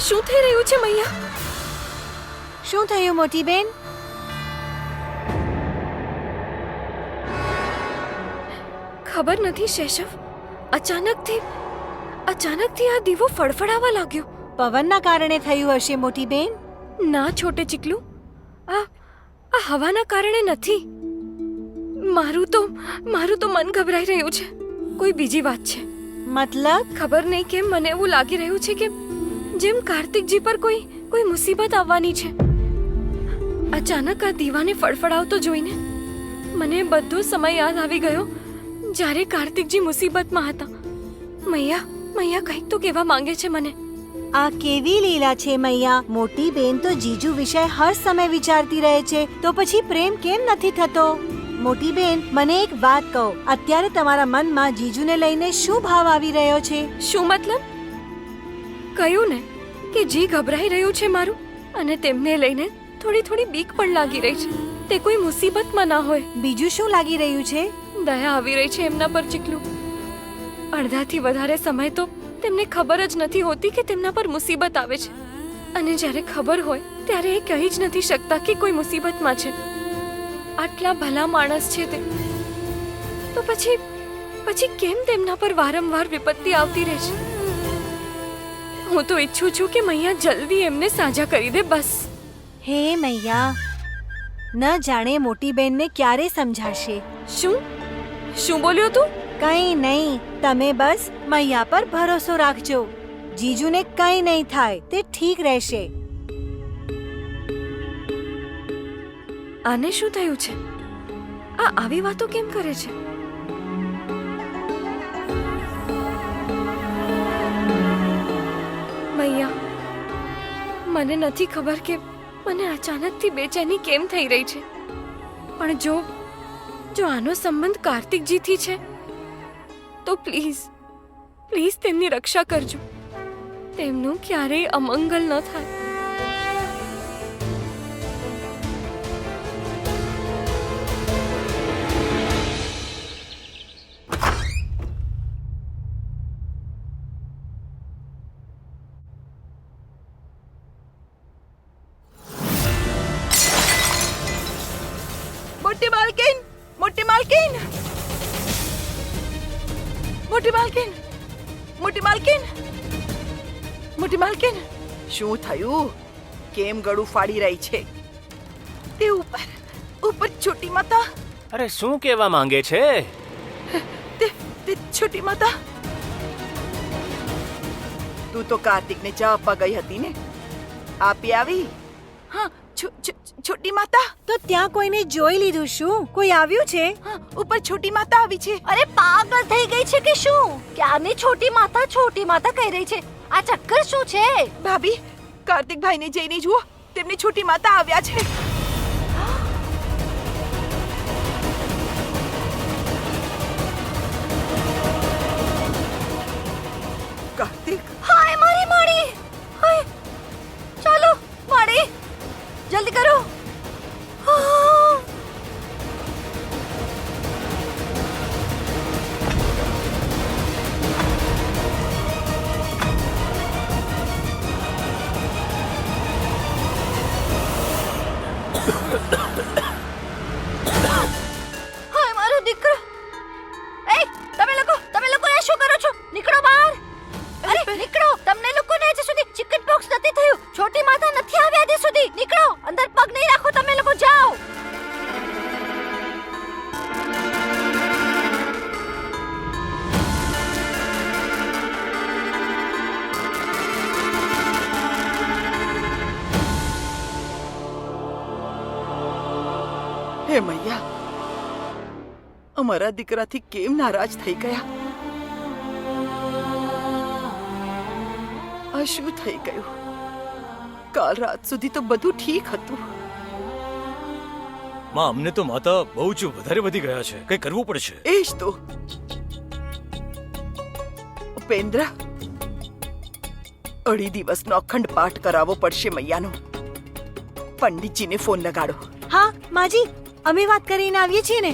શું થઈ રહ્યું છે મૈયા? શું થયું મોટી બેન? ખબર નથી શેષવ, અચાનકથી આ દીવો ફડફડાવા લાગ્યો. પવનના કારણે થયું હશે મોટી બેન. ના છોટે ચીકલું, આ હવાના કારણે નથી. મારું તો મન ગભરાઈ રહ્યું છે. કોઈ બીજી વાત છે. મતલબ? ખબર નહીં કેમ મને એવું લાગી રહ્યું છે કે જેમ કાર્તિકજી પર કોઈ મુસીબત આવવાની છે. અચાનક આ દીવાને ફડફડાવતો જોઈને મને બધો સમય યાદ આવી ગયો જ્યારે કાર્તિકજી મુસીબતમાં હતા. મૈયા કંઈક તો કહેવા માંગે છે મને. આ કેવી લીલા છે મૈયા. મોટી બેન તો જીજુ વિશે હર સમય વિચારતી રહે છે, તો પછી પ્રેમ કેમ નથી થતો? મોટી બેન, મને એક વાત કહો, અત્યારે તમારા મનમાં જીજુને લઈને શું ભાવ આવી રહ્યો છે? શું મતલબ? કહ્યું ને કે જી ગભરાઈ રહ્યું છે મારું, અને તેમને લઈને થોડી બીક પણ લાગી રહી છે. તે કોઈ મુસીબતમાં ના હોય. બીજું શું લાગી રહ્યું છે? દયા આવી રહી છે એમના પર ચીકલું. અડધાથી વધારે સમય તો તેમને ખબર જ નથી હોતી કે તેમના પર મુસીબત આવે છે, અને જ્યારે ખબર હોય ત્યારે એ કહી જ નથી શકતા કે કોઈ મુસીબતમાં છે. આટલા ભલા માણસ છે તે, તો પછી કેમ તેમના પર વારંવાર વિપત્તિ આવતી રહે છે? હું તો ઈચ્છું છું કે મૈયા જલ્દી એમને સાજા કરી દે, બસ. હે મૈયા, ન જાણે મોટી બેનને ક્યારે સમજાશે. શું બોલ્યો તું? કંઈ નહીં, તમે બસ મૈયા પર ભરોસો રાખજો. જીજુને કંઈ નહીં થાય, તે ઠીક રહેશે. આને શું થયું છે? આ આવી વાતો કેમ કરે છે? મૈયા, મને નથી ખબર કે મને અચાનકથી બેચેની કેમ થઈ રહી છે, પણ જો આનો સંબંધ કાર્તિકજીથી છે તો પ્લીઝ તેમની રક્ષા કરજો. તેમનું ક્યારેય અમંગલ ન થાય. મોટી માલકીન, શું થયું? કેમ ગળું ફાડી રહી છે? તે ઉપર છોટી માતા. અરે શું કહેવા માંગે છે? તે છોટી માતા, તું તો કાર્તિકને ચા આપવા ગઈ હતી ને, આપી આવી? હા, છોટી માતા. તો ત્યાં કોઈને જોઈ લીધું? શું કોઈ આવ્યું છે? હા, ઉપર છોટી માતા આવી છે. અરે પાગલ થઈ ગઈ છે કે શું? ક્યાંની છોટી માતા કહી રહી છે? આ ચક્કર શું છે? ભાભી, કાર્તિકભાઈને જઈને જુઓ, તેમની છોટી માતા આવ્યા છે. કાર્તિક, હાય મારી માડી, હાય, ચાલો માડી, જલ્દી કરો. હાય મારો દીકરો. એ તમે લોકો એ શું કરો છો? નીકળો બહાર. અરે નીકળો, તમને લોકોને હજી સુધી ચિકન પોક્સ નથી થયું. છોટી માતા નથી આવ્યા હજી સુધી. નીકળો, અંદર પગ નહીં રાખો. તમે લોકો જાઓ. હે મૈયા, અમારા દીકરાથી કેમ નારાજ થઈ ગયા? આ શું થઈ ગયું? કાલ રાત સુધી તો બધું ઠીક હતું. માં, અમને તો માતા બહુ જ વધારે વધી ગયા છે. કંઈ કરવું પડશે. એ જ તો. ઉપેન્દ્ર, અઢી દિવસનો અખંડ પાઠ કરાવવો પડશે મૈયાનો. પંડિતજીને ફોન લગાડો. હા માજી, અમે વાત કરીને આવીએ છીએ ને.